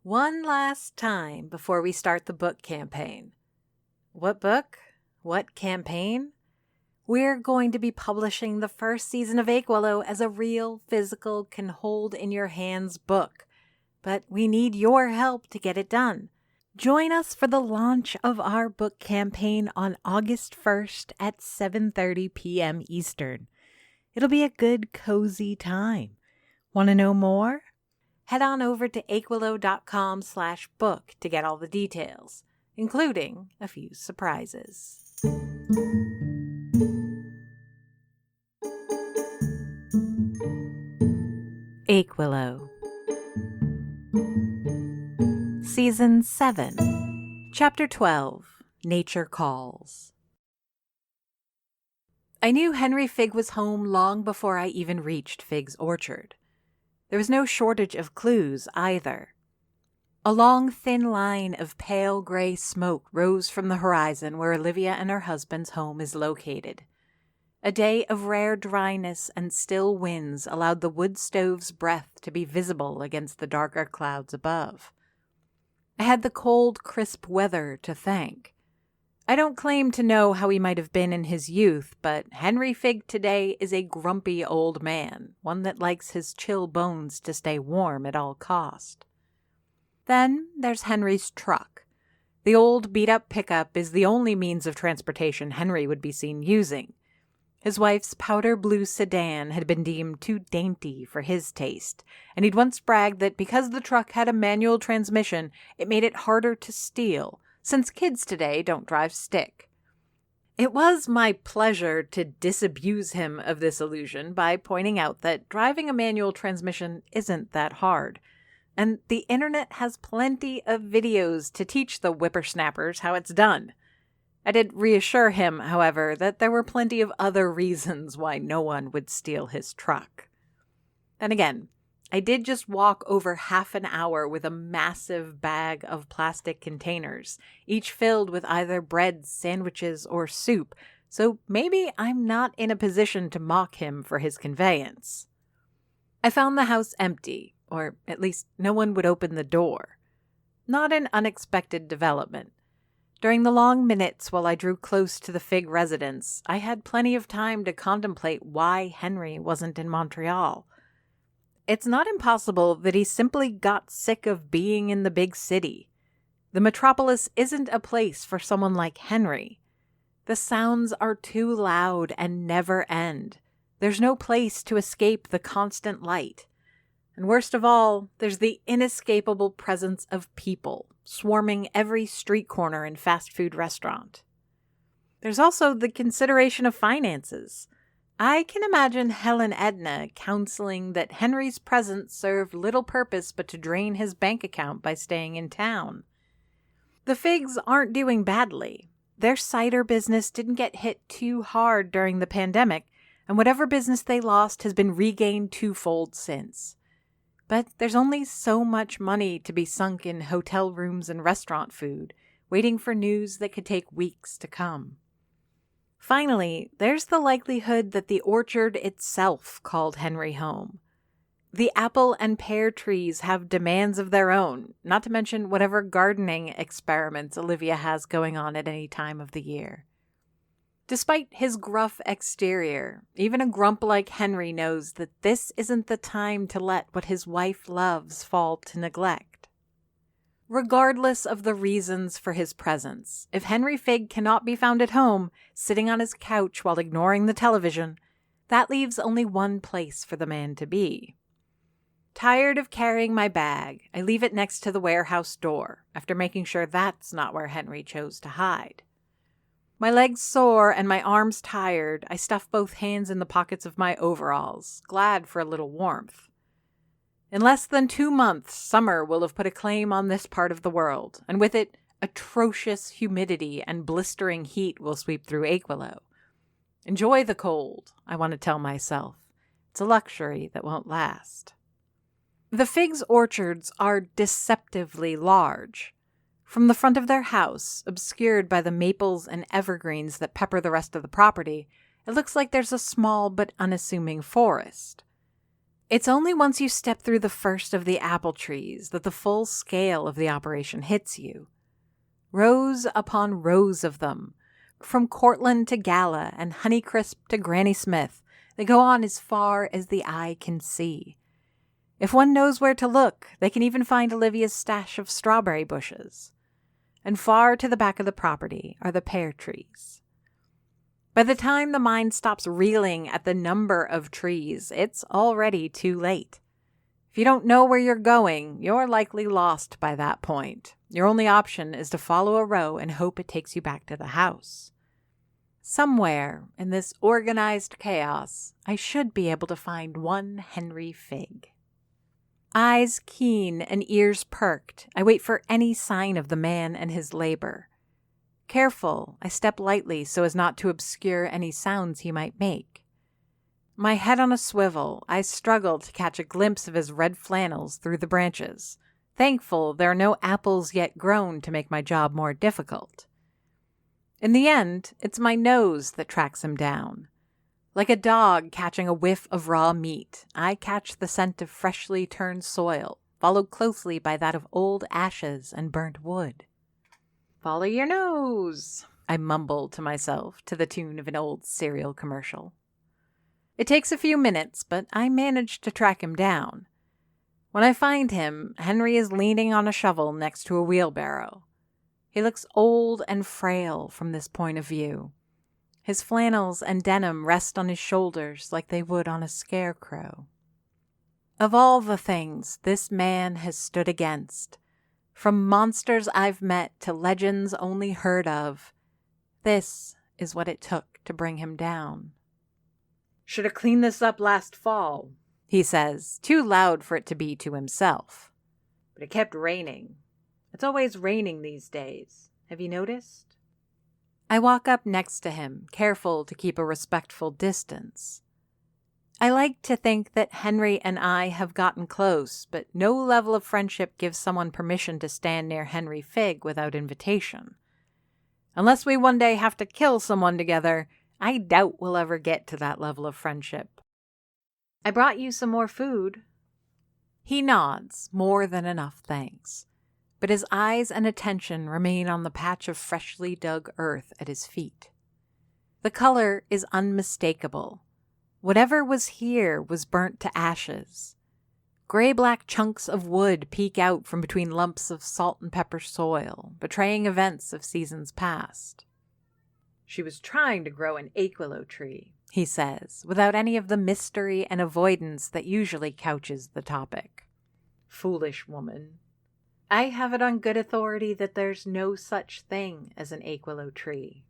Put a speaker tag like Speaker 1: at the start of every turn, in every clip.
Speaker 1: One last time before we start the book campaign. What book? What campaign? We're going to be publishing the first season of Aquilo as a real, physical, can hold in your hands book. But we need your help to get it done. Join us for the launch of our book campaign on August 1st at 7:30 p.m. Eastern. It'll be a good, cozy time. Want to know more? Head on over to aquilo.com/book to get all the details, including a few surprises. Aquilo Season 7 Chapter 12 Nature Calls. I knew Henry Fig was home long before I even reached Fig's orchard. There was no shortage of clues either. A long, thin line of pale gray smoke rose from the horizon where Olivia and her husband's home is located. A day of rare dryness and still winds allowed the wood stove's breath to be visible against the darker clouds above. I had the cold, crisp weather to thank. I don't claim to know how he might have been in his youth, but Henry Fig today is a grumpy old man, one that likes his chill bones to stay warm at all cost. Then there's Henry's truck. The old beat-up pickup is the only means of transportation Henry would be seen using. His wife's powder blue sedan had been deemed too dainty for his taste, and he'd once bragged that because the truck had a manual transmission, it made it harder to steal, since kids today don't drive stick. It was my pleasure to disabuse him of this illusion by pointing out that driving a manual transmission isn't that hard, and the internet has plenty of videos to teach the whippersnappers how it's done. I did reassure him, however, that there were plenty of other reasons why no one would steal his truck. Then again, I did just walk over half an hour with a massive bag of plastic containers, each filled with either bread, sandwiches, or soup, so maybe I'm not in a position to mock him for his conveyance. I found the house empty, or at least no one would open the door. Not an unexpected development. During the long minutes while I drew close to the Fig residence, I had plenty of time to contemplate why Henry wasn't in Montreal. It's not impossible that he simply got sick of being in the big city. The metropolis isn't a place for someone like Henry. The sounds are too loud and never end. There's no place to escape the constant light. And worst of all, there's the inescapable presence of people swarming every street corner and fast food restaurant. There's also the consideration of finances. I can imagine Helen Edna counseling that Henry's presence served little purpose but to drain his bank account by staying in town. The Figs aren't doing badly. Their cider business didn't get hit too hard during the pandemic, and whatever business they lost has been regained twofold since. But there's only so much money to be sunk in hotel rooms and restaurant food, waiting for news that could take weeks to come. Finally, there's the likelihood that the orchard itself called Henry home. The apple and pear trees have demands of their own, not to mention whatever gardening experiments Olivia has going on at any time of the year. Despite his gruff exterior, even a grump like Henry knows that this isn't the time to let what his wife loves fall to neglect. Regardless of the reasons for his presence, if Henry Fig cannot be found at home, sitting on his couch while ignoring the television, that leaves only one place for the man to be. Tired of carrying my bag, I leave it next to the warehouse door, after making sure that's not where Henry chose to hide. My legs sore and my arms tired, I stuff both hands in the pockets of my overalls, glad for a little warmth. In less than 2 months, summer will have put a claim on this part of the world, and with it, atrocious humidity and blistering heat will sweep through Aquilo. Enjoy the cold, I want to tell myself. It's a luxury that won't last. The Figs' orchards are deceptively large. From the front of their house, obscured by the maples and evergreens that pepper the rest of the property, it looks like there's a small but unassuming forest. It's only once you step through the first of the apple trees that the full scale of the operation hits you. Rows upon rows of them, from Cortland to Gala and Honeycrisp to Granny Smith, they go on as far as the eye can see. If one knows where to look, they can even find Olivia's stash of strawberry bushes. And far to the back of the property are the pear trees. By the time the mind stops reeling at the number of trees, it's already too late. If you don't know where you're going, you're likely lost by that point. Your only option is to follow a row and hope it takes you back to the house. Somewhere in this organized chaos, I should be able to find one Henry Fig. Eyes keen and ears perked, I wait for any sign of the man and his labor. Careful, I step lightly so as not to obscure any sounds he might make. My head on a swivel, I struggle to catch a glimpse of his red flannels through the branches, thankful there are no apples yet grown to make my job more difficult. In the end, it's my nose that tracks him down. Like a dog catching a whiff of raw meat, I catch the scent of freshly turned soil, followed closely by that of old ashes and burnt wood. "Follow your nose," I mumble to myself to the tune of an old cereal commercial. It takes a few minutes, but I manage to track him down. When I find him, Henry is leaning on a shovel next to a wheelbarrow. He looks old and frail from this point of view. His flannels and denim rest on his shoulders like they would on a scarecrow. Of all the things this man has stood against, from monsters I've met to legends only heard of, this is what it took to bring him down. "Should have cleaned this up last fall," he says, too loud for it to be to himself. "But it kept raining. It's always raining these days. Have you noticed?" I walk up next to him, careful to keep a respectful distance. I like to think that Henry and I have gotten close, but no level of friendship gives someone permission to stand near Henry Fig without invitation. Unless we one day have to kill someone together, I doubt we'll ever get to that level of friendship. "I brought you some more food." He nods, more than enough thanks, but his eyes and attention remain on the patch of freshly dug earth at his feet. The color is unmistakable. Whatever was here was burnt to ashes. Gray-black chunks of wood peek out from between lumps of salt and pepper soil, betraying events of seasons past. "She was trying to grow an aquilo tree," he says, without any of the mystery and avoidance that usually couches the topic. "Foolish woman. I have it on good authority that there's no such thing as an aquilo tree."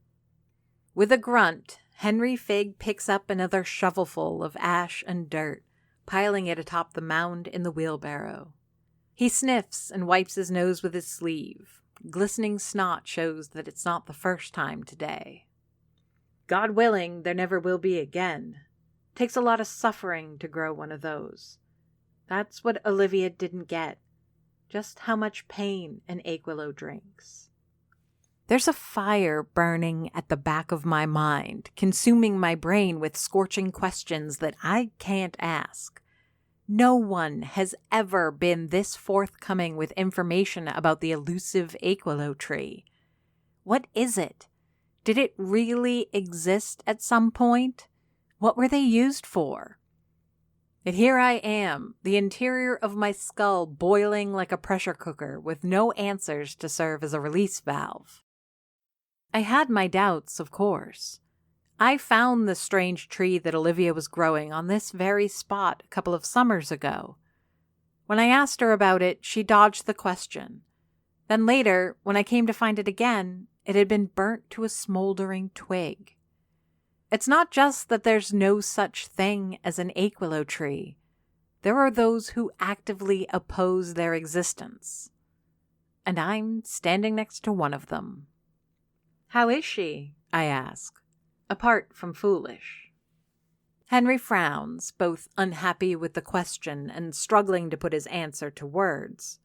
Speaker 1: With a grunt, Henry Fig picks up another shovelful of ash and dirt, piling it atop the mound in the wheelbarrow. He sniffs and wipes his nose with his sleeve. Glistening snot shows that it's not the first time today. "God willing, there never will be again. Takes a lot of suffering to grow one of those. That's what Olivia didn't get. Just how much pain an aquilo drinks." There's a fire burning at the back of my mind, consuming my brain with scorching questions that I can't ask. No one has ever been this forthcoming with information about the elusive aquilo tree. What is it? Did it really exist at some point? What were they used for? Yet here I am, the interior of my skull boiling like a pressure cooker with no answers to serve as a release valve. I had my doubts, of course. I found the strange tree that Olivia was growing on this very spot a couple of summers ago. When I asked her about it, she dodged the question. Then later, when I came to find it again, it had been burnt to a smoldering twig. It's not just that there's no such thing as an aquilo tree. There are those who actively oppose their existence. And I'm standing next to one of them. "How is she?" I ask, apart from foolish. Henry frowns, both unhappy with the question and struggling to put his answer to words.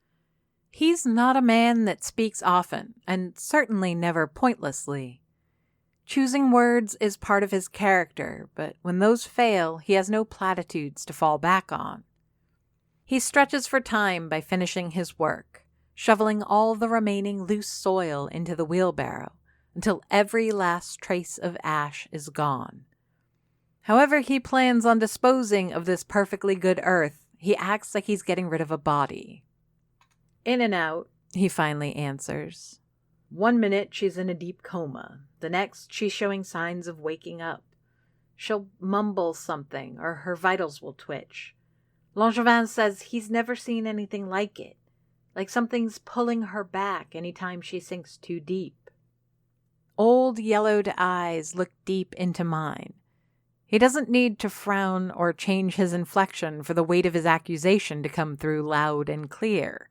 Speaker 1: He's not a man that speaks often, and certainly never pointlessly. Choosing words is part of his character, but when those fail, he has no platitudes to fall back on. He stretches for time by finishing his work, shoveling all the remaining loose soil into the wheelbarrow until every last trace of ash is gone. However he plans on disposing of this perfectly good earth, he acts like he's getting rid of a body. "In and out," he finally answers. "One minute she's in a deep coma. The next she's showing signs of waking up. She'll mumble something or her vitals will twitch. Langevin says he's never seen anything like it, like something's pulling her back anytime she sinks too deep." Old yellowed eyes look deep into mine. He doesn't need to frown or change his inflection for the weight of his accusation to come through loud and clear.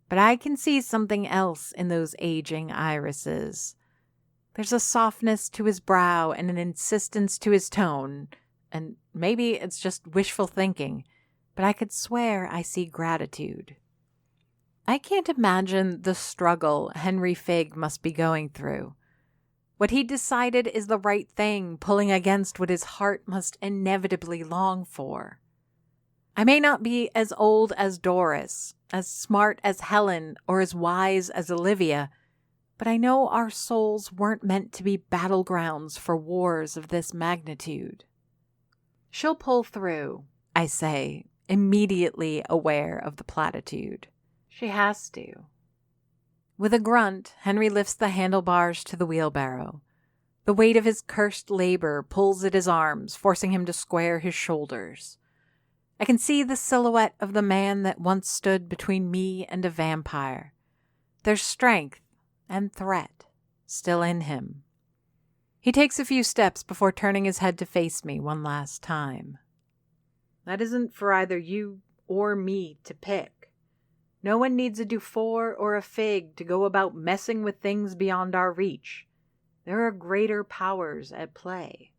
Speaker 1: But I can see something else in those aging irises. There's a softness to his brow and an insistence to his tone, and maybe it's just wishful thinking, but I could swear I see gratitude. I can't imagine the struggle Henry Figg must be going through. What he decided is the right thing, pulling against what his heart must inevitably long for. I may not be as old as Doris, as smart as Helen, or as wise as Olivia, but I know our souls weren't meant to be battlegrounds for wars of this magnitude. "She'll pull through," I say, immediately aware of the platitude. "She has to." With a grunt, Henry lifts the handlebars to the wheelbarrow. The weight of his cursed labor pulls at his arms, forcing him to square his shoulders. I can see the silhouette of the man that once stood between me and a vampire. There's strength and threat still in him. He takes a few steps before turning his head to face me one last time. "That isn't for either you or me to pick. No one needs a Dufour or a Fig to go about messing with things beyond our reach. There are greater powers at play."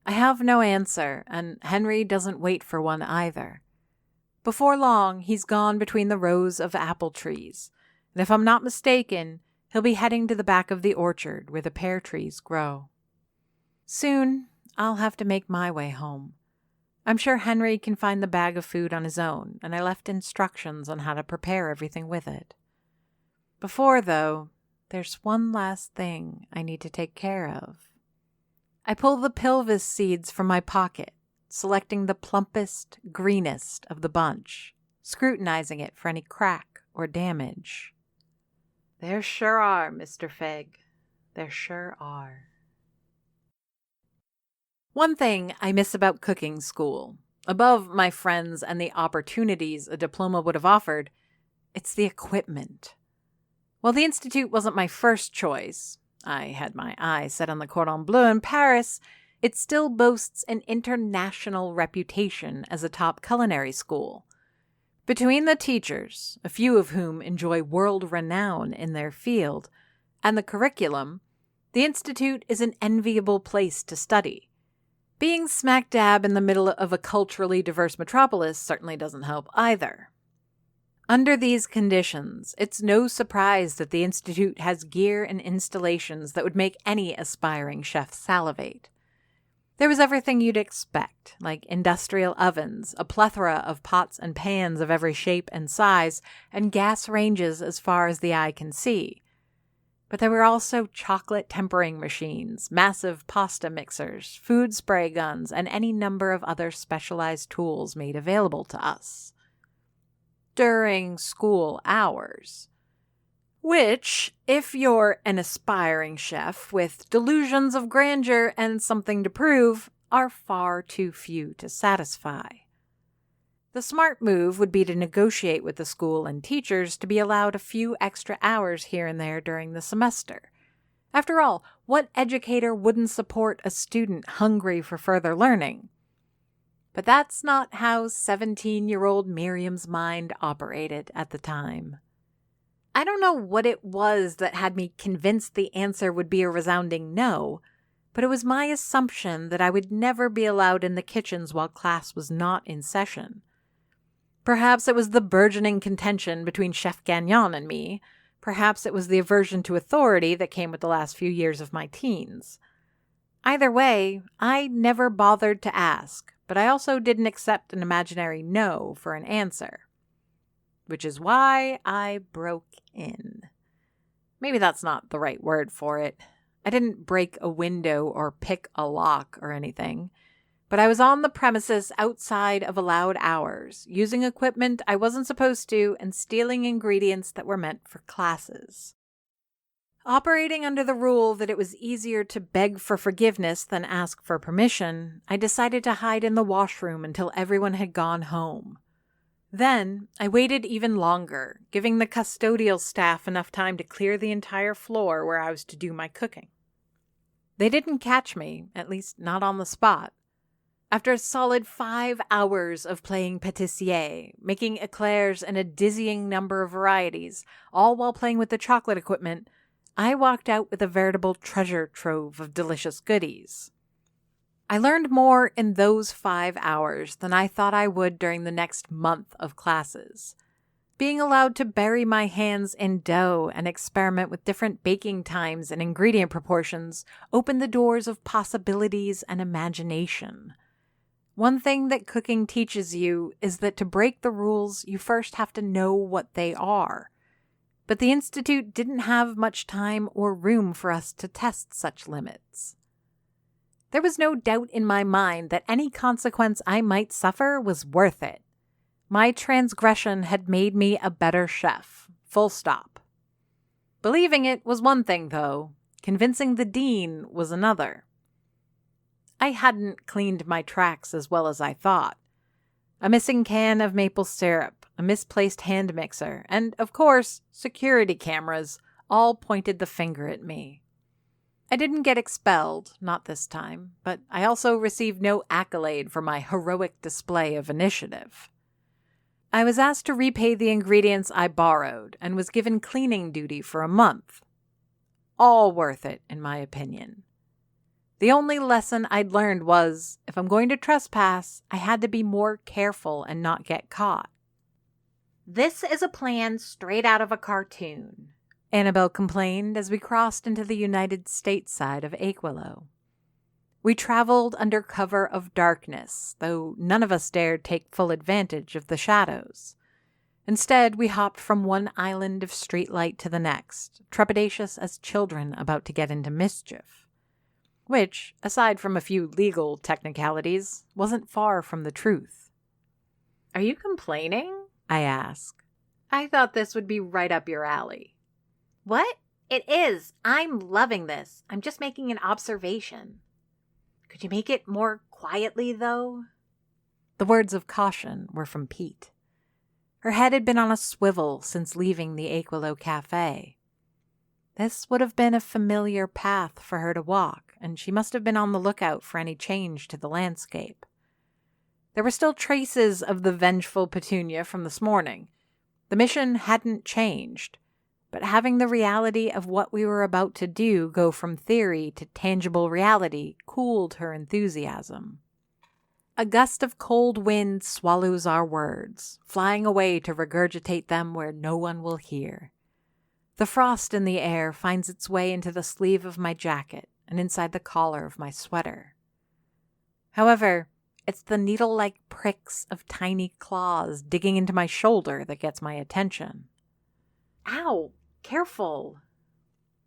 Speaker 1: I have no answer, and Henry doesn't wait for one either. Before long, he's gone between the rows of apple trees, and if I'm not mistaken, he'll be heading to the back of the orchard where the pear trees grow. Soon, I'll have to make my way home. I'm sure Henry can find the bag of food on his own, and I left instructions on how to prepare everything with it. Before, though, there's one last thing I need to take care of. I pull the pilvis seeds from my pocket, selecting the plumpest, greenest of the bunch, scrutinizing it for any crack or damage. "There sure are, Mr. Figg. There sure are." One thing I miss about cooking school, above my friends and the opportunities a diploma would have offered, it's the equipment. While the Institute wasn't my first choice, I had my eye set on the Cordon Bleu in Paris, it still boasts an international reputation as a top culinary school. Between the teachers, a few of whom enjoy world renown in their field, and the curriculum, the Institute is an enviable place to study. Being smack dab in the middle of a culturally diverse metropolis certainly doesn't help either. Under these conditions, it's no surprise that the Institute has gear and installations that would make any aspiring chef salivate. There was everything you'd expect, like industrial ovens, a plethora of pots and pans of every shape and size, and gas ranges as far as the eye can see. But there were also chocolate tempering machines, massive pasta mixers, food spray guns, and any number of other specialized tools made available to us during school hours. Which, if you're an aspiring chef with delusions of grandeur and something to prove, are far too few to satisfy. The smart move would be to negotiate with the school and teachers to be allowed a few extra hours here and there during the semester. After all, what educator wouldn't support a student hungry for further learning? But that's not how 17-year-old Miriam's mind operated at the time. I don't know what it was that had me convinced the answer would be a resounding no, but it was my assumption that I would never be allowed in the kitchens while class was not in session. Perhaps it was the burgeoning contention between Chef Gagnon and me. Perhaps it was the aversion to authority that came with the last few years of my teens. Either way, I never bothered to ask, but I also didn't accept an imaginary no for an answer. Which is why I broke in. Maybe that's not the right word for it. I didn't break a window or pick a lock or anything, but I was on the premises outside of allowed hours, using equipment I wasn't supposed to and stealing ingredients that were meant for classes. Operating under the rule that it was easier to beg for forgiveness than ask for permission, I decided to hide in the washroom until everyone had gone home. Then, I waited even longer, giving the custodial staff enough time to clear the entire floor where I was to do my cooking. They didn't catch me, at least not on the spot. After a solid 5 hours of playing pâtissier, making eclairs in a dizzying number of varieties, all while playing with the chocolate equipment, I walked out with a veritable treasure trove of delicious goodies. I learned more in those 5 hours than I thought I would during the next month of classes. Being allowed to bury my hands in dough and experiment with different baking times and ingredient proportions opened the doors of possibilities and imagination. One thing that cooking teaches you is that to break the rules, you first have to know what they are. But the Institute didn't have much time or room for us to test such limits. There was no doubt in my mind that any consequence I might suffer was worth it. My transgression had made me a better chef, full stop. Believing it was one thing, though. Convincing the dean was another. I hadn't cleaned my tracks as well as I thought. A missing can of maple syrup, a misplaced hand mixer, and, of course, security cameras all pointed the finger at me. I didn't get expelled, not this time, but I also received no accolade for my heroic display of initiative. I was asked to repay the ingredients I borrowed and was given cleaning duty for a month. All worth it, in my opinion. The only lesson I'd learned was, if I'm going to trespass, I had to be more careful and not get caught. "This is a plan straight out of a cartoon," Annabelle complained as we crossed into the United States side of Aquilo. We traveled under cover of darkness, though none of us dared take full advantage of the shadows. Instead, we hopped from one island of streetlight to the next, trepidatious as children about to get into mischief. Which, aside from a few legal technicalities, wasn't far from the truth. "Are you complaining?" I asked. "I thought this would be right up your alley." "What? It is. I'm loving this. I'm just making an observation." "Could you make it more quietly, though?" The words of caution were from Pete. Her head had been on a swivel since leaving the Aquilo Cafe. This would have been a familiar path for her to walk, and she must have been on the lookout for any change to the landscape. There were still traces of the vengeful Petunia from this morning. The mission hadn't changed. But having the reality of what we were about to do go from theory to tangible reality cooled her enthusiasm. A gust of cold wind swallows our words, flying away to regurgitate them where no one will hear. The frost in the air finds its way into the sleeve of my jacket and inside the collar of my sweater. However, it's the needle-like pricks of tiny claws digging into my shoulder that gets my attention. "Ow! Careful!"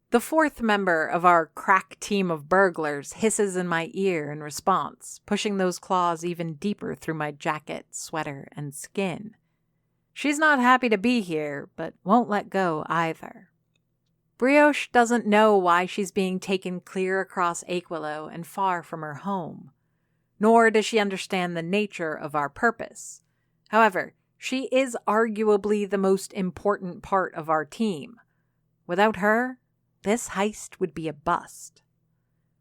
Speaker 1: The fourth member of our crack team of burglars hisses in my ear in response, pushing those claws even deeper through my jacket, sweater, and skin. She's not happy to be here, but won't let go either. Brioche doesn't know why she's being taken clear across Aquilo and far from her home. Nor does she understand the nature of our purpose. However, she is arguably the most important part of our team. Without her, this heist would be a bust.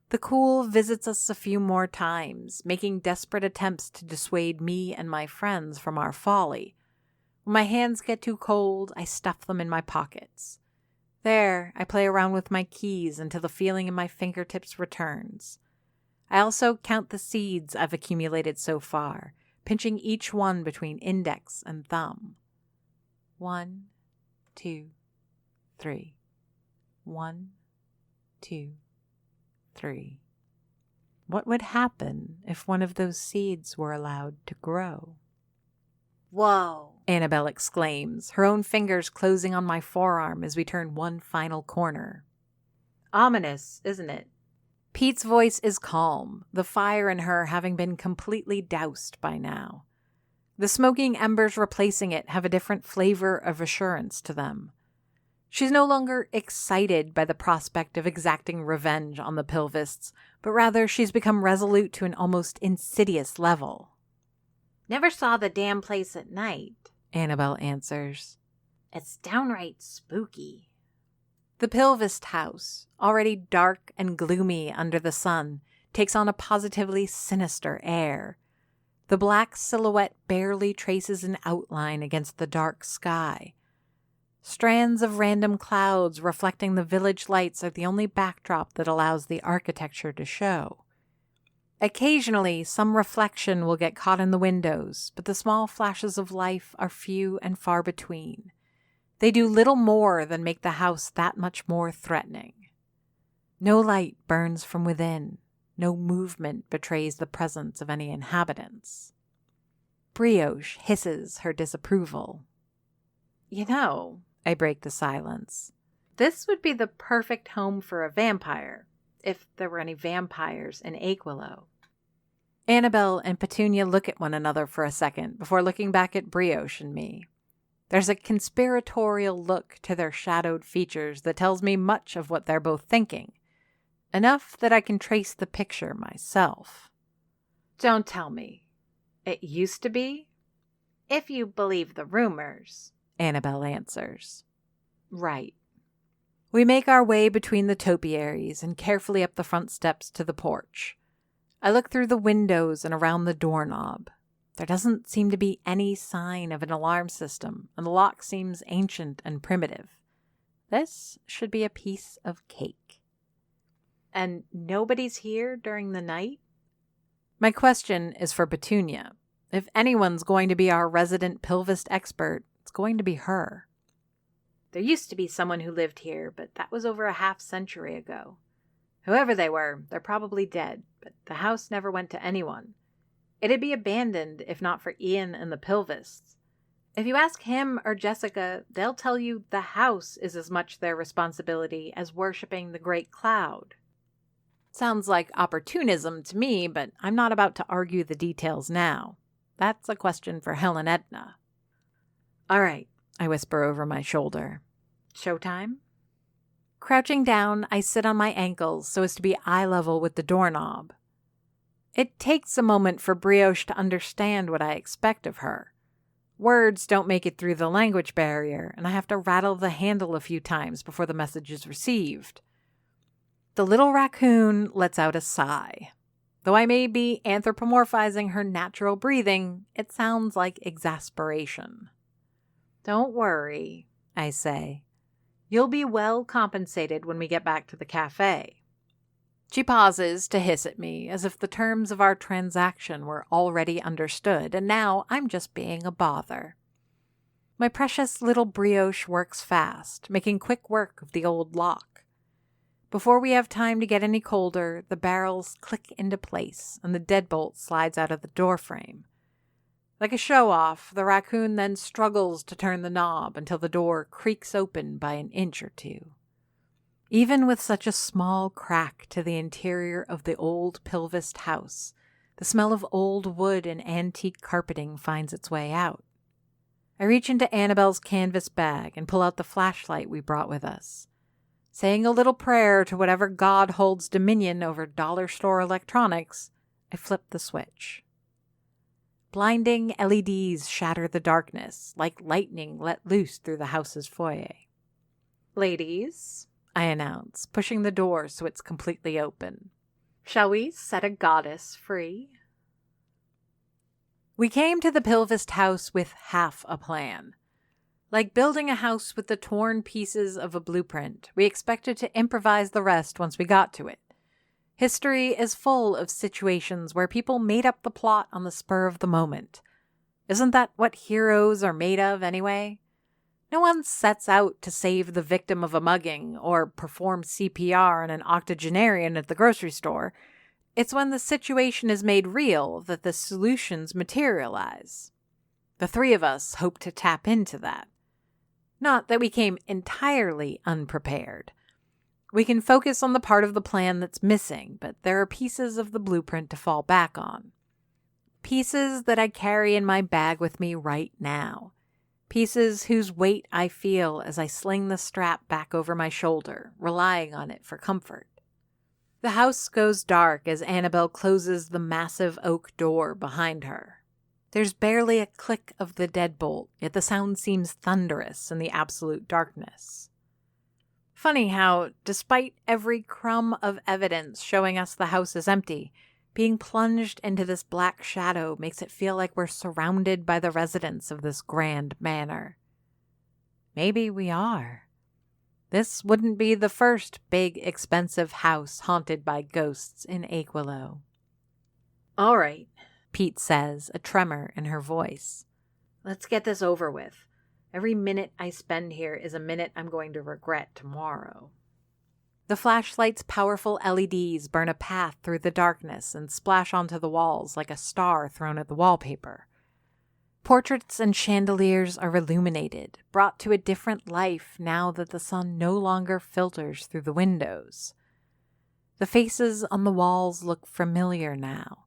Speaker 1: The Cool visits us a few more times, making desperate attempts to dissuade me and my friends from our folly. When my hands get too cold, I stuff them in my pockets. There, I play around with my keys until the feeling in my fingertips returns. I also count the seeds I've accumulated so far, pinching each one between index and thumb. 1, 2, 3. 1, 2, 3. What would happen if one of those seeds were allowed to grow?
Speaker 2: Whoa,
Speaker 1: Annabelle exclaims, her own fingers closing on my forearm as we turn one final corner.
Speaker 2: ominous, isn't it?
Speaker 1: Pete's voice is calm, the fire in her having been completely doused by now. The smoking embers replacing it have a different flavor of assurance to them. She's no longer excited by the prospect of exacting revenge on the Pilvists, but rather she's become resolute to an almost insidious level.
Speaker 2: Never saw the damn place at night,
Speaker 1: Annabelle answers.
Speaker 2: It's downright spooky.
Speaker 1: The Pilvist house, already dark and gloomy under the sun, takes on a positively sinister air. The black silhouette barely traces an outline against the dark sky. Strands of random clouds reflecting the village lights are the only backdrop that allows the architecture to show. Occasionally, some reflection will get caught in the windows, but the small flashes of life are few and far between. They do little more than make the house that much more threatening. No light burns from within. No movement betrays the presence of any inhabitants. Brioche hisses her disapproval.
Speaker 2: You know,
Speaker 1: I break the silence.
Speaker 2: this would be the perfect home for a vampire, if there were any vampires in Aquilo.
Speaker 1: Annabelle and Petunia look at one another for a second before looking back at Brioche and me. There's a conspiratorial look to their shadowed features that tells me much of what they're both thinking. Enough that I can trace the picture myself.
Speaker 2: Don't tell me. It used to be? If you believe the rumors,
Speaker 1: Annabelle answers.
Speaker 2: Right.
Speaker 1: We make our way between the topiaries and carefully up the front steps to the porch. I look through the windows and around the doorknob. There doesn't seem to be any sign of an alarm system, and the lock seems ancient and primitive. This should be a piece of cake.
Speaker 2: And nobody's here during the night?
Speaker 1: My question is for Petunia. If anyone's going to be our resident Pilvist expert, it's going to be her.
Speaker 2: There used to be someone who lived here, but that was over a half-century ago. Whoever they were, they're probably dead, but the house never went to anyone. It'd be abandoned if not for Ian and the Pilvists. If you ask him or Jessica, they'll tell you the house is as much their responsibility as worshipping the Great Cloud.
Speaker 1: Sounds like opportunism to me, but I'm not about to argue the details now. That's a question for Helen Edna.
Speaker 2: All right,
Speaker 1: I whisper over my shoulder.
Speaker 2: Showtime?
Speaker 1: Crouching down, I sit on my ankles so as to be eye level with the doorknob. It takes a moment for Brioche to understand what I expect of her. Words don't make it through the language barrier, and I have to rattle the handle a few times before the message is received. The little raccoon lets out a sigh. Though I may be anthropomorphizing her natural breathing, it sounds like exasperation.
Speaker 2: Don't worry, I say. You'll be well compensated when we get back to the cafe.
Speaker 1: She pauses to hiss at me as if the terms of our transaction were already understood, and now I'm just being a bother. My precious little Brioche works fast, making quick work of the old lock. Before we have time to get any colder, the barrels click into place and the deadbolt slides out of the doorframe. Like a show-off, the raccoon then struggles to turn the knob until the door creaks open by an inch or two. Even with such a small crack to the interior of the old Pilvist house, the smell of old wood and antique carpeting finds its way out. I reach into Annabelle's canvas bag and pull out the flashlight we brought with us. Saying a little prayer to whatever god holds dominion over dollar store electronics, I flip the switch. Blinding LEDs shatter the darkness, like lightning let loose through the house's foyer.
Speaker 2: Ladies,
Speaker 1: I announce, pushing the door so it's completely open.
Speaker 2: Shall we set a goddess free?
Speaker 1: We came to the Pilvist house with half a plan. Like building a house with the torn pieces of a blueprint, we expected to improvise the rest once we got to it. History is full of situations where people made up the plot on the spur of the moment. Isn't that what heroes are made of anyway? No one sets out to save the victim of a mugging or perform CPR on an octogenarian at the grocery store. It's when the situation is made real that the solutions materialize. The three of us hope to tap into that. Not that we came entirely unprepared. We can focus on the part of the plan that's missing, but there are pieces of the blueprint to fall back on. Pieces that I carry in my bag with me right now. Pieces whose weight I feel as I sling the strap back over my shoulder, relying on it for comfort. The house goes dark as Annabelle closes the massive oak door behind her. There's barely a click of the deadbolt, yet the sound seems thunderous in the absolute darkness. Funny how, despite every crumb of evidence showing us the house is empty, being plunged into this black shadow makes it feel like we're surrounded by the residents of this grand manor. Maybe we are. This wouldn't be the first big, expensive house haunted by ghosts in Aquilo.
Speaker 2: All right,
Speaker 1: Pete says, a tremor in her voice.
Speaker 2: Let's get this over with. Every minute I spend here is a minute I'm going to regret tomorrow.
Speaker 1: The flashlight's powerful LEDs burn a path through the darkness and splash onto the walls like a star thrown at the wallpaper. Portraits and chandeliers are illuminated, brought to a different life now that the sun no longer filters through the windows. The faces on the walls look familiar now.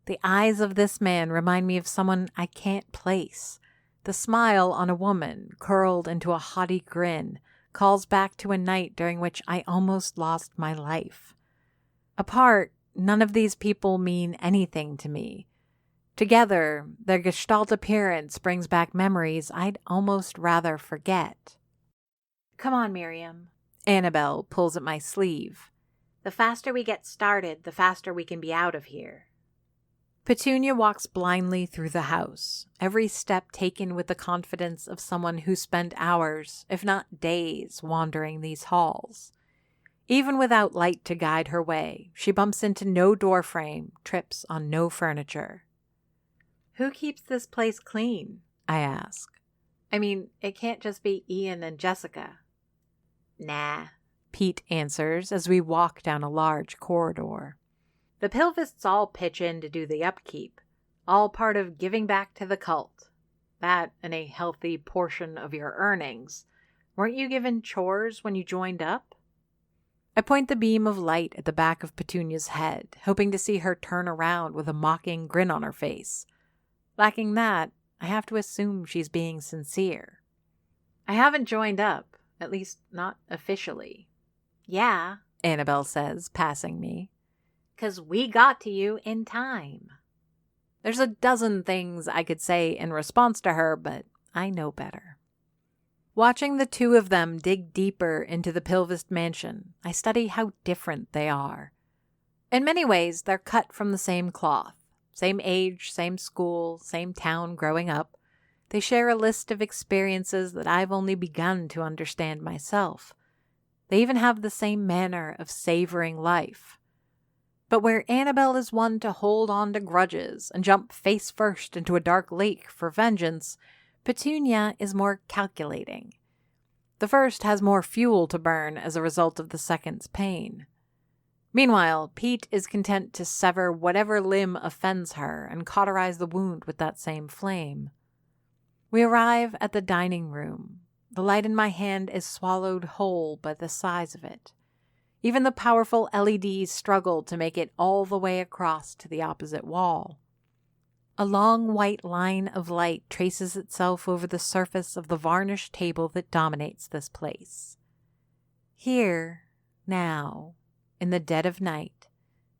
Speaker 1: The eyes of this man remind me of someone I can't place. The smile on a woman, curled into a haughty grin, calls back to a night during which I almost lost my life. Apart, none of these people mean anything to me. Together, their gestalt appearance brings back memories I'd almost rather forget.
Speaker 2: Come on, Miriam.
Speaker 1: Annabelle pulls at my sleeve.
Speaker 2: The faster we get started, the faster we can be out of here.
Speaker 1: Petunia walks blindly through the house, every step taken with the confidence of someone who spent hours, if not days, wandering these halls. Even without light to guide her way, she bumps into no doorframe, trips on no furniture.
Speaker 2: Who keeps this place clean?
Speaker 1: I ask.
Speaker 2: I mean, it can't just be Ian and Jessica. Nah,
Speaker 1: Pete answers as we walk down a large corridor.
Speaker 2: The Pilvists all pitch in to do the upkeep, all part of giving back to the cult. That and a healthy portion of your earnings. Weren't you given chores when you joined up?
Speaker 1: I point the beam of light at the back of Petunia's head, hoping to see her turn around with a mocking grin on her face. Lacking that, I have to assume she's being sincere.
Speaker 2: I haven't joined up, at least not officially. Yeah,
Speaker 1: Annabelle says, passing me.
Speaker 2: 'Cause we got to you in time.
Speaker 1: There's a dozen things I could say in response to her, but I know better. Watching the two of them dig deeper into the Pilvist mansion, I study how different they are. In many ways, they're cut from the same cloth. Same age, same school, same town growing up. They share a list of experiences that I've only begun to understand myself. They even have the same manner of savoring life. But where Annabelle is one to hold on to grudges and jump face first into a dark lake for vengeance, Petunia is more calculating. The first has more fuel to burn as a result of the second's pain. Meanwhile, Pete is content to sever whatever limb offends her and cauterize the wound with that same flame. We arrive at the dining room. The light in my hand is swallowed whole by the size of it. Even the powerful LEDs struggle to make it all the way across to the opposite wall. A long white line of light traces itself over the surface of the varnished table that dominates this place. Here, now, in the dead of night,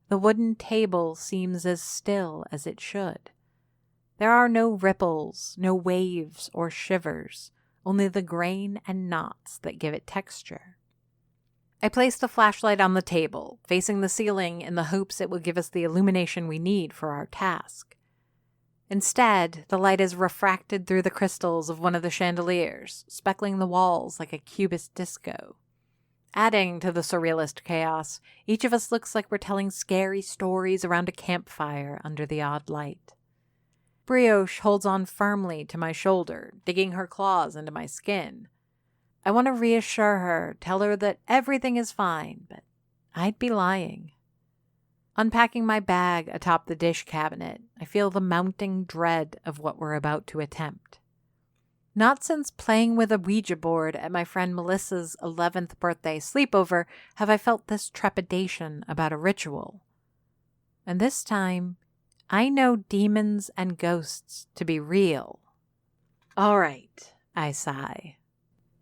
Speaker 1: the wooden table seems as still as it should. There are no ripples, no waves or shivers, only the grain and knots that give it texture. I place the flashlight on the table, facing the ceiling in the hopes it will give us the illumination we need for our task. Instead, the light is refracted through the crystals of one of the chandeliers, speckling the walls like a cubist disco. Adding to the surrealist chaos, each of us looks like we're telling scary stories around a campfire under the odd light. Brioche holds on firmly to my shoulder, digging her claws into my skin. I want to reassure her, tell her that everything is fine, but I'd be lying. Unpacking my bag atop the dish cabinet, I feel the mounting dread of what we're about to attempt. Not since playing with a Ouija board at my friend Melissa's 11th birthday sleepover have I felt this trepidation about a ritual. And this time, I know demons and ghosts to be real.
Speaker 2: All right,
Speaker 1: I sigh.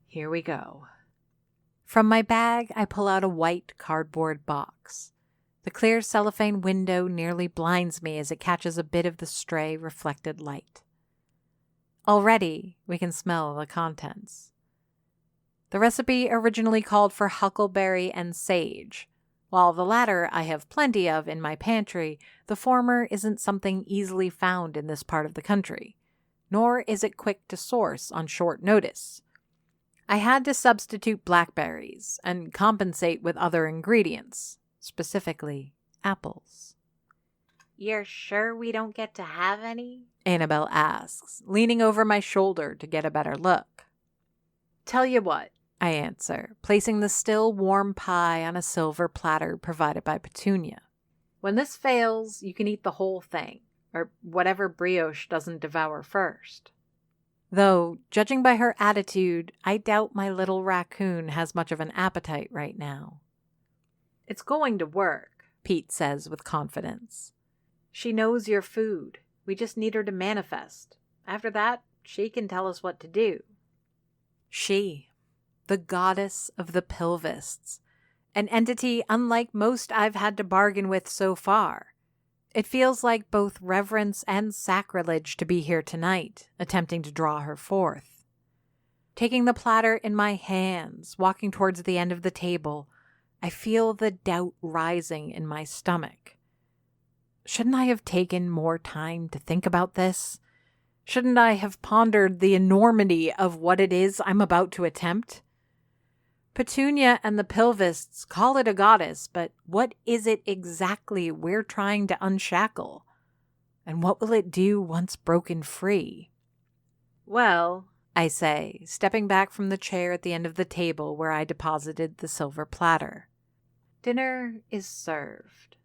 Speaker 2: here we go.
Speaker 1: From my bag, I pull out a white cardboard box. The clear cellophane window nearly blinds me as it catches a bit of the stray reflected light. Already, we can smell the contents. The recipe originally called for huckleberry and sage. While the latter I have plenty of in my pantry, the former isn't something easily found in this part of the country, nor is it quick to source on short notice. I had to substitute blackberries and compensate with other ingredients, specifically apples.
Speaker 2: You're sure we don't get to have any?
Speaker 1: Annabelle asks, leaning over my shoulder to get a better look.
Speaker 2: Tell you what,
Speaker 1: I answer, placing the still warm pie on a silver platter provided by Petunia.
Speaker 2: when this fails, you can eat the whole thing, or whatever brioche doesn't devour first.
Speaker 1: Though, judging by her attitude, I doubt my little raccoon has much of an appetite right now.
Speaker 2: It's going to work,
Speaker 1: Pete says with confidence.
Speaker 2: She knows your food. We just need her to manifest. After that, she can tell us what to do.
Speaker 1: She, the goddess of the Pilvists, an entity unlike most I've had to bargain with so far. It feels like both reverence and sacrilege to be here tonight, attempting to draw her forth. Taking the platter in my hands, walking towards the end of the table, I feel the doubt rising in my stomach. Shouldn't I have taken more time to think about this? Shouldn't I have pondered the enormity of what it is I'm about to attempt? Petunia and the Pilvists call it a goddess, but what is it exactly we're trying to unshackle? And what will it do once broken free?
Speaker 2: Well,
Speaker 1: I say, stepping back from the chair at the end of the table where I deposited the silver platter.
Speaker 2: dinner is served.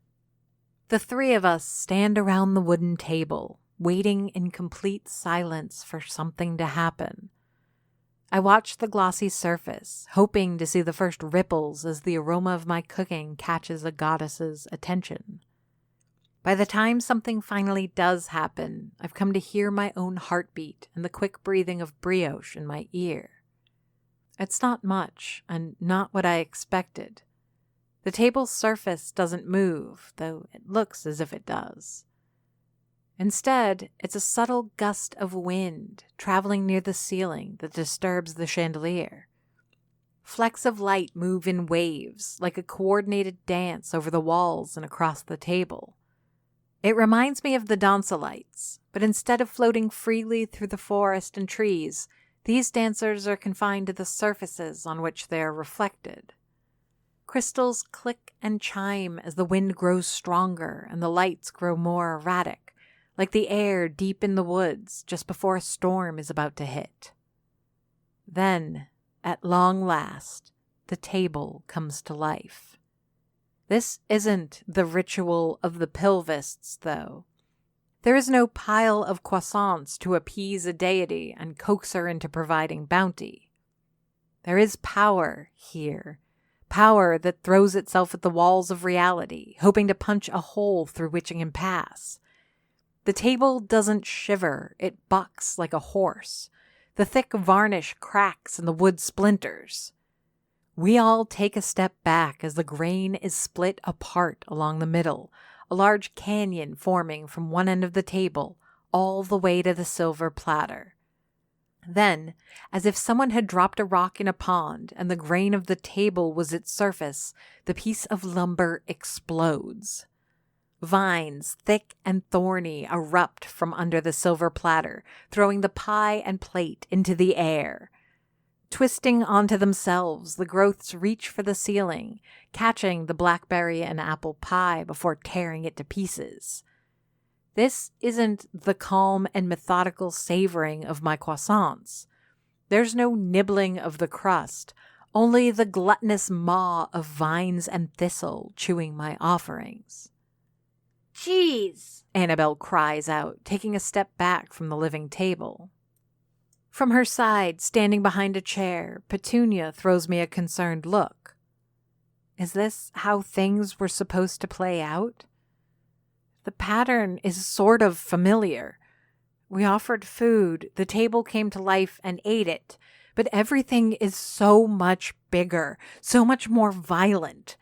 Speaker 1: The three of us stand around the wooden table, waiting in complete silence for something to happen. I watch the glossy surface, hoping to see the first ripples as the aroma of my cooking catches a goddess's attention. By the time something finally does happen, I've come to hear my own heartbeat and the quick breathing of brioche in my ear. It's not much, and not what I expected. The table's surface doesn't move, though it looks as if it does. Instead, it's a subtle gust of wind traveling near the ceiling that disturbs the chandelier. Flecks of light move in waves, like a coordinated dance over the walls and across the table. It reminds me of the dancelights, but instead of floating freely through the forest and trees, these dancers are confined to the surfaces on which they are reflected. Crystals click and chime as the wind grows stronger and the lights grow more erratic, like the air deep in the woods just before a storm is about to hit. Then, at long last, the table comes to life. This isn't the ritual of the Pilvists, though. There is no pile of croissants to appease a deity and coax her into providing bounty. There is power here, power that throws itself at the walls of reality, hoping to punch a hole through which it can pass. The table doesn't shiver, it bucks like a horse. The thick varnish cracks and the wood splinters. We all take a step back as the grain is split apart along the middle, a large canyon forming from one end of the table all the way to the silver platter. Then, as if someone had dropped a rock in a pond and the grain of the table was its surface, the piece of lumber explodes. Vines, thick and thorny, erupt from under the silver platter, throwing the pie and plate into the air. Twisting onto themselves, the growths reach for the ceiling, catching the blackberry and apple pie before tearing it to pieces. This isn't the calm and methodical savoring of my croissants. There's no nibbling of the crust, only the gluttonous maw of vines and thistle chewing my offerings.
Speaker 2: Jeez,
Speaker 1: Annabelle cries out, taking a step back from the living table. From her side, standing behind a chair, Petunia throws me a concerned look. Is this how things were supposed to play out? The pattern is sort of familiar. We offered food, the table came to life and ate it, but everything is so much bigger, so much more violent.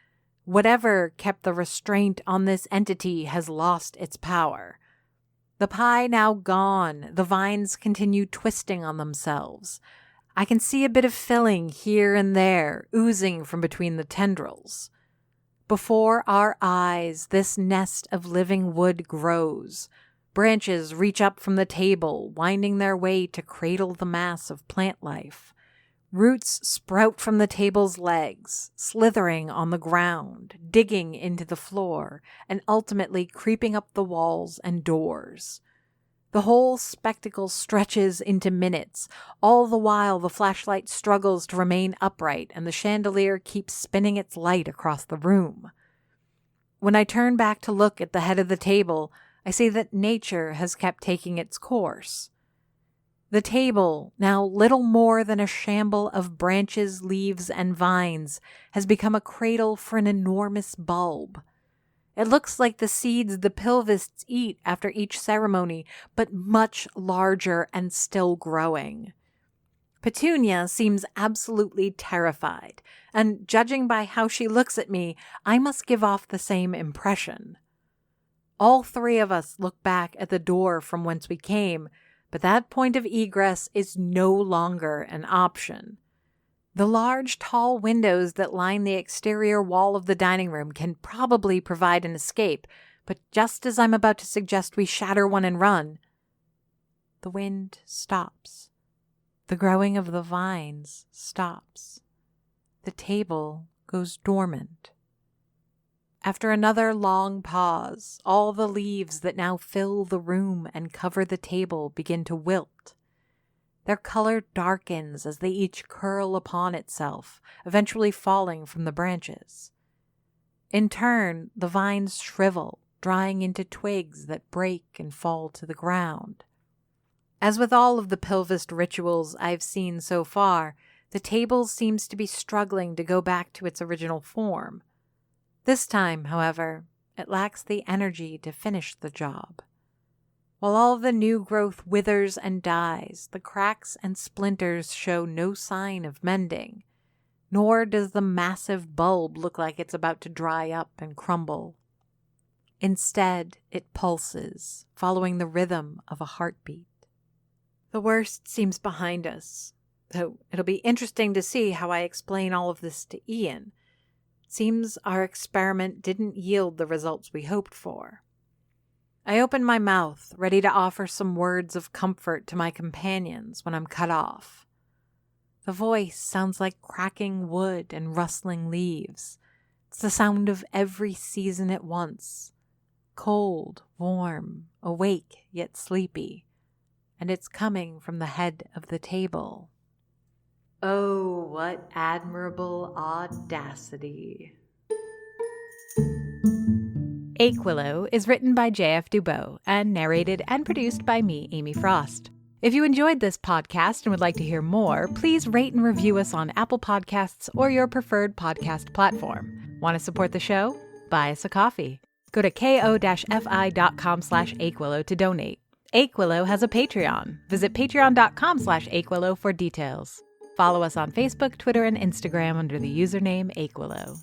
Speaker 1: Whatever kept the restraint on this entity has lost its power. The pie now gone, the vines continue twisting on themselves. I can see a bit of filling here and there, oozing from between the tendrils. Before our eyes, this nest of living wood grows. Branches reach up from the table, winding their way to cradle the mass of plant life. Roots sprout from the table's legs, slithering on the ground, digging into the floor, and ultimately creeping up the walls and doors. The whole spectacle stretches into minutes. All the while, the flashlight struggles to remain upright, and the chandelier keeps spinning its light across the room. When I turn back to look at the head of the table, I see that nature has kept taking its course. The table, now little more than a shamble of branches, leaves, and vines, has become a cradle for an enormous bulb. It looks like the seeds the Pilvists eat after each ceremony, but much larger and still growing. Petunia seems absolutely terrified, and judging by how she looks at me, I must give off the same impression. All three of us look back at the door from whence we came, but that point of egress is no longer an option. The large, tall windows that line the exterior wall of the dining room can probably provide an escape, but just as I'm about to suggest we shatter one and run, the wind stops. The growing of the vines stops. The table goes dormant. After another long pause, all the leaves that now fill the room and cover the table begin to wilt. Their color darkens as they each curl upon itself, eventually falling from the branches. In turn, the vines shrivel, drying into twigs that break and fall to the ground. As with all of the Pilvist rituals I've seen so far, the table seems to be struggling to go back to its original form. This time, however, it lacks the energy to finish the job. While all the new growth withers and dies, the cracks and splinters show no sign of mending, nor does the massive bulb look like it's about to dry up and crumble. Instead, it pulses, following the rhythm of a heartbeat. The worst seems behind us, though it'll be interesting to see how I explain all of this to Ian. Seems our experiment didn't yield the results we hoped for. I open my mouth, ready to offer some words of comfort to my companions when I'm cut off. The voice sounds like cracking wood and rustling leaves. It's the sound of every season at once. Cold, warm, awake yet sleepy. And it's coming from the head of the table. Oh, what admirable audacity. Aquilo is written by J.F. Dubow and narrated and produced by me, Amy Frost. If you enjoyed this podcast and would like to hear more, please rate and review us on Apple Podcasts or your preferred podcast platform. Want to support the show? Buy us a coffee. Go to ko-fi.com/Aquilo to donate. Aquilo has a Patreon. Visit patreon.com/Aquilo for details. Follow us on Facebook, Twitter, and Instagram under the username Aquilo.